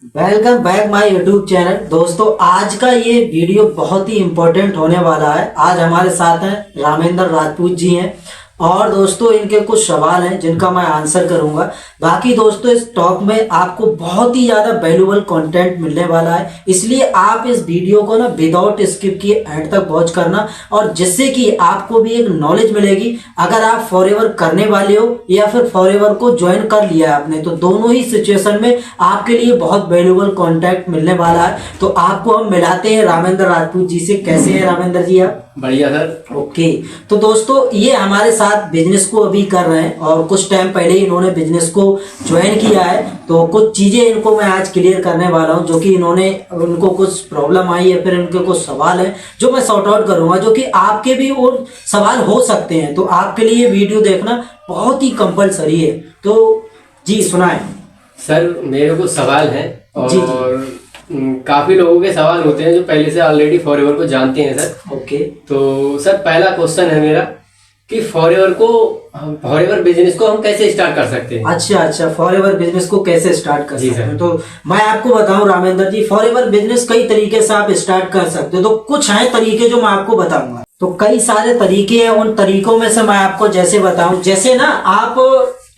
Welcome back my YouTube channel. दोस्तों आज का ये वीडियो बहुत ही इम्पोर्टेंट होने वाला है। आज हमारे साथ हैं रामेंद्र राजपूत जी हैं और दोस्तों इनके कुछ सवाल हैं जिनका मैं आंसर करूंगा। बाकी दोस्तों इस टॉक में आपको बहुत ही ज़्यादा वैल्यूबल कंटेंट मिलने वाला है, इसलिए आप इस वीडियो को ना विदाउट स्किप किए एंड तक वॉच करना, और जिससे कि आपको भी एक नॉलेज मिलेगी। अगर आप फॉरएवर करने वाले हो या फिर फॉरएवर को ज्वाइन कर लिया है आपने, तो दोनों ही सिचुएशन में आपके लिए बहुत वैल्यूबल कॉन्टेंट मिलने वाला है। तो आपको हम मिलाते हैं रामेंद्र राजपूत जी से। कैसे हैं रामेंद्र जी आप? बढ़िया सर। ओके, तो दोस्तों ये हमारे साथ बिजनेस को अभी कर रहे हैं और कुछ टाइम पहले ही इन्होंने बिजनेस को ज्वाइन किया है। तो कुछ चीजें इनको मैं आज क्लियर करने वाला हूं, जो कि उनको कुछ प्रॉब्लम आई है, फिर इनके कुछ सवाल हैं जो मैं सॉर्ट आउट करूंगा, जो कि आपके भी और सवाल हो सकते हैं। तो आपके लिए वीडियो देखना बहुत ही कंपलसरी है। तो जी सुनाएं सर मेरे को सवाल है जी और काफी लोगों के सवाल होते हैं जो पहले से ऑलरेडी फॉरएवर को जानते हैं सर। ओके, तो सर पहला क्वेश्चन है मेरा कि फॉरएवर बिजनेस को हम कैसे स्टार्ट कर सकते हैं? अच्छा, फॉरएवर बिजनेस को कैसे स्टार्ट कर सकते हैं? तो मैं आपको बताऊं रामेंद्र जी, फॉरएवर बिजनेस कई तरीके से आप स्टार्ट कर सकते हो। तो कुछ हैं तरीके जो मैं आपको बताऊंगा। तो कई सारे तरीके हैं, उन तरीकों में से मैं आपको जैसे बताऊं, जैसे ना आप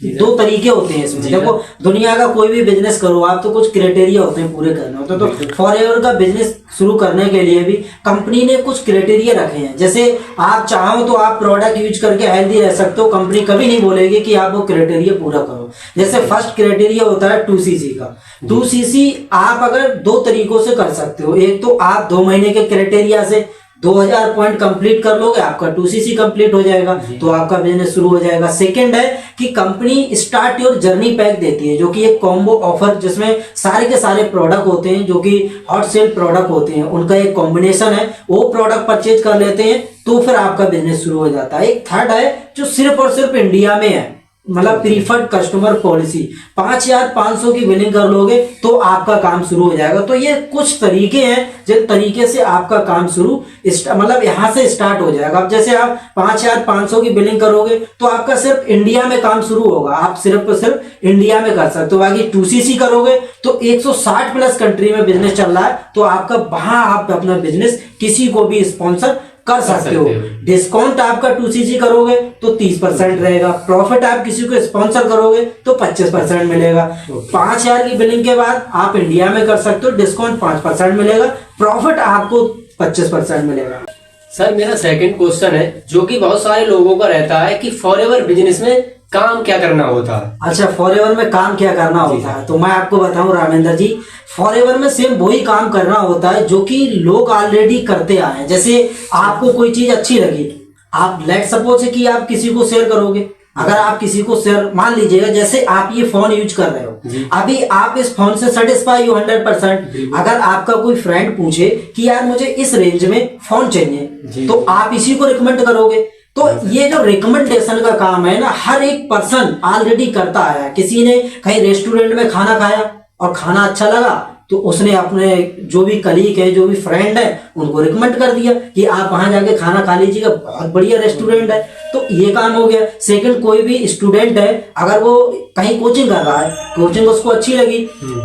दो तरीके होते हैं इसमें। देखो दुनिया का कोई भी बिजनेस करो आप, तो कुछ क्राइटेरिया होते हैं पूरे करने होते हैं। तो फॉरएवर का बिजनेस शुरू करने के लिए भी कंपनी ने कुछ क्राइटेरिया रखे हैं। जैसे आप चाहो तो आप प्रोडक्ट यूज करके हेल्दी रह सकते हो, कंपनी कभी नहीं बोलेगी कि आप वो क्राइटेरिया पूरा करो। जैसे फर्स्ट क्राइटेरिया होता है 2cc का। 2cc आप अगर दो तरीकों से कर सकते हो। एक तो आप 2 महीने के क्राइटेरिया से 2000 पॉइंट कंप्लीट कर लोगे, आपका 2cc कंप्लीट हो जाएगा, तो आपका बिजनेस शुरू हो जाएगा। सेकंड है कि company start your journey pack देती है, जो कि एक कॉम्बो ऑफर, जिसमें सारे के सारे प्रोडक्ट होते हैं जो कि हॉट सेल प्रोडक्ट होते हैं, उनका एक कॉम्बिनेशन है। वो प्रोडक्ट परचेज कर लेते हैं तो फिर आपका बिजनेस शुरू हो जाता है। एक थर्ड है जो सिर्फ और सिर्फ इंडिया में है, मतलब प्रीफर्ड कस्टमर पॉलिसी। 5500 की बिलिंग कर लोगे तो आपका काम शुरू हो जाएगा। तो ये कुछ तरीके हैं जिन तरीके से आपका काम शुरू मतलब यहाँ से स्टार्ट हो जाएगा। अब जैसे आप 5500 की बिलिंग करोगे तो आपका सिर्फ इंडिया में काम शुरू होगा, आप सिर्फ इंडिया में कर सकते हो। बाकी 2cc करोगे तो 160 प्लस कंट्री में बिजनेस चल रहा है, तो आपका वहां आप अपना बिजनेस किसी को भी स्पॉन्सर कर सकते हो। डिस्काउंट आपका 2cc करोगे तो 30% रहेगा। प्रॉफिट आप किसी को स्पॉन्सर करोगे तो 25% मिलेगा। 5000 की बिलिंग के बाद आप इंडिया में कर सकते हो, डिस्काउंट 5% मिलेगा, प्रॉफिट आपको 25% मिलेगा। सर मेरा सेकंड क्वेश्चन है जो कि बहुत सारे लोगों का रहता है कि फॉरएवर बिजनेस में काम क्या करना होता है? अच्छा, फॉरएवर में काम क्या करना होता है? तो मैं आपको बताऊं रामेंद्र जी, फॉरएवर में सेम वही काम करना होता है जो कि लोग ऑलरेडी करते आए हैं। जैसे आपको कोई चीज अच्छी लगी, आप लेट सपोज है कि आप किसी को शेयर करोगे। अगर आप किसी को शेयर, मान लीजिएगा जैसे आप ये फोन यूज कर रहे हो, अभी आप इस फोन से सेटिस्फाई हो 100%। अगर आपका कोई फ्रेंड पूछे कि यार मुझे इस रेंज में फोन चाहिए, तो आप इसी को रिकमेंड करोगे। तो ये जो रिकमेंडेशन का काम है ना, हर एक पर्सन ऑलरेडी करता आया है। किसी ने कहीं रेस्टोरेंट में खाना खाया और खाना अच्छा लगा, तो उसने अपने जो भी कलीग है, जो भी फ्रेंड है, उनको रिकमेंड कर दिया कि आप वहां जाके खाना खा लीजिएगा, बहुत बढ़िया रेस्टोरेंट है। तो ये काम हो गया। सेकंड, कोई भी स्टूडेंट है, अगर वो कहीं कोचिंग कर रहा है, कोचिंग उसको अच्छी लगी,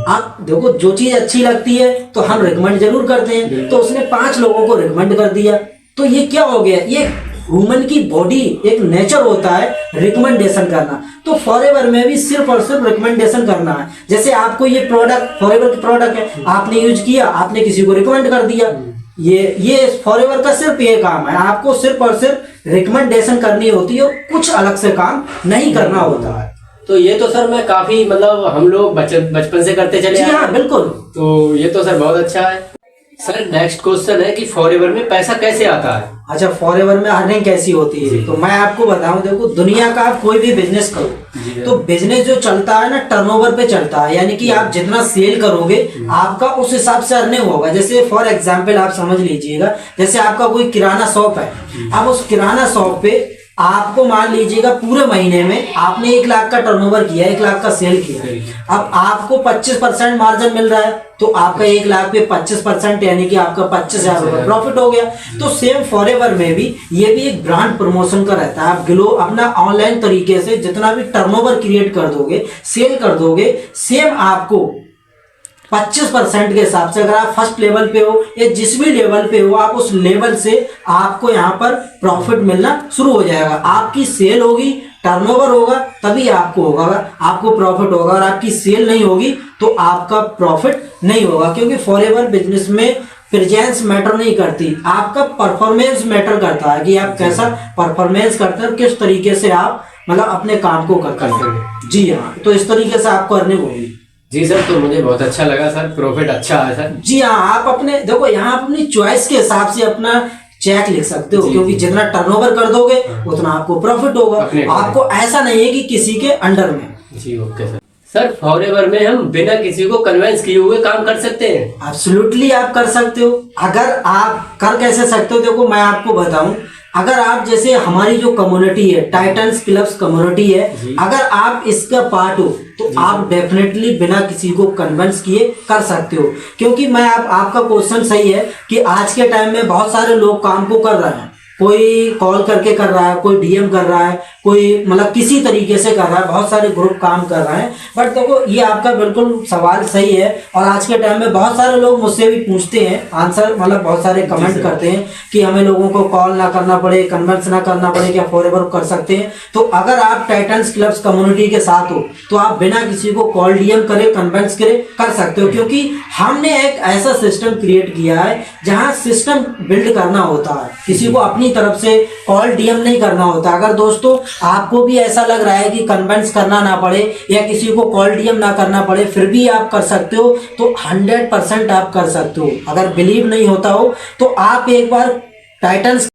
आप देखो जो चीज अच्छी लगती है तो हम रिकमेंड जरूर करते हैं। तो उसने 5 लोगों को रिकमेंड कर दिया। तो ये क्या हो गया? ये ह्यूमन की बॉडी एक नेचर होता है रिकमेंडेशन करना। तो फॉरएवर में भी सिर्फ और सिर्फ रिकमेंडेशन करना है। जैसे आपको ये प्रोडक्ट फॉरएवर की प्रोडक्ट है, आपने यूज किया, आपने किसी को रिकमेंड कर दिया। ये फॉरएवर का सिर्फ ये काम है, आपको सिर्फ और सिर्फ रिकमेंडेशन करनी होती है और कुछ अलग से काम नहीं करना होता है। तो ये तो सर मैं काफी मतलब हम लोग बचपन से करते चले। जी हाँ, बिल्कुल। तो ये तो सर बहुत अच्छा है। सर नेक्स्ट क्वेश्चन है कि फॉरएवर में पैसा कैसे आता है? अच्छा, फॉरएवर में अर्निंग कैसी होती है? तो मैं आपको बताऊं, देखो दुनिया का आप कोई भी बिजनेस करो, तो बिजनेस जो चलता है ना, टर्नओवर पे चलता है। यानी कि आप जितना सेल करोगे आपका उस हिसाब से अर्निंग होगा। जैसे फॉर एग्जांपल आप समझ लीजिएगा, जैसे आपका कोई किराना शॉप है, अब उस किराना शॉप पे आपको मान लीजिएगा पूरे महीने में आपने 1 लाख का टर्नओवर किया, 1 लाख का सेल किया। अब आपको 25% मार्जिन मिल रहा है, तो आपका 1 लाख पे 25% यानी कि आपका 25,000 रुपए प्रॉफिट हो गया। तो सेम फॉरएवर में भी ये भी एक ब्रांड प्रमोशन का रहता है। आप ग्लो अपना ऑनलाइन तरीके से जितना भी टर्नओवर क्रिएट कर दोगे, सेल कर दोगे, सेम आपको 25% के हिसाब से, अगर आप फर्स्ट लेवल पे हो या जिस भी लेवल पे हो, आप उस लेवल से आपको यहाँ पर प्रॉफिट मिलना शुरू हो जाएगा। आपकी सेल होगी, टर्नओवर होगा, तभी आपको होगा, आपको प्रॉफिट होगा। और आपकी सेल नहीं होगी तो आपका प्रॉफिट नहीं होगा, क्योंकि फॉरएवर बिजनेस में प्रेजेंस मैटर नहीं करती, आपका परफॉर्मेंस मैटर करता है कि आप कैसा परफॉर्मेंस करते हैं, किस तरीके से आप मतलब अपने काम को करते हैं। जी हाँ, तो इस तरीके से आपको अर्निंग होगी। जी सर, तो मुझे बहुत अच्छा लगा सर, प्रॉफिट अच्छा है सर। जी हाँ, आप अपने देखो यहाँ अपनी चॉइस के हिसाब से अपना चेक लिख सकते हो, क्योंकि जितना टर्नओवर कर दोगे उतना आपको प्रॉफिट होगा। आपको ऐसा नहीं है कि किसी के अंडर में। जी ओके सर। सर फॉरएवर में हम बिना किसी को कन्विंस किए हुए काम कर सकते हैं? एब्सोल्युटली आप कर सकते हो। अगर आप कर कैसे सकते हो, देखो मैं आपको बताऊं, अगर आप जैसे हमारी जो कम्युनिटी है, टाइटन्स क्लब्स कम्युनिटी है, अगर आप इसका पार्ट हो तो आप डेफिनेटली बिना किसी को कन्विंस किए कर सकते हो। क्योंकि मैं आपका क्वेश्चन सही है कि आज के टाइम में बहुत सारे लोग काम को कर रहे हैं, कोई कॉल करके कर रहा है, कोई डीएम कर रहा है, कोई मतलब किसी तरीके से कर रहा है, बहुत सारे ग्रुप काम कर रहे हैं। बट देखो ये आपका बिल्कुल सवाल सही है, और आज के टाइम में बहुत सारे लोग मुझसे भी पूछते हैं आंसर, मतलब बहुत सारे कमेंट करते हैं कि हमें लोगों को कॉल ना करना पड़े, कन्विंस ना करना पड़े, क्या फॉरएवर कर सकते हैं। तो अगर आप टाइटन्स क्लब्स कम्युनिटी के साथ हो तो आप बिना किसी को कॉल डीएम करे, कन्विंस करे कर सकते हो, क्योंकि हमने एक ऐसा सिस्टम क्रिएट किया है जहां सिस्टम बिल्ड करना होता है, किसी को अपनी तरफ से कॉल डीएम नहीं करना होता। अगर दोस्तों आपको भी ऐसा लग रहा है कि कन्विंस करना ना पड़े या किसी को कॉल डीएम ना करना पड़े, फिर भी आप कर सकते हो, तो 100% आप कर सकते हो। अगर बिलीव नहीं होता हो तो आप एक बार टाइटन्स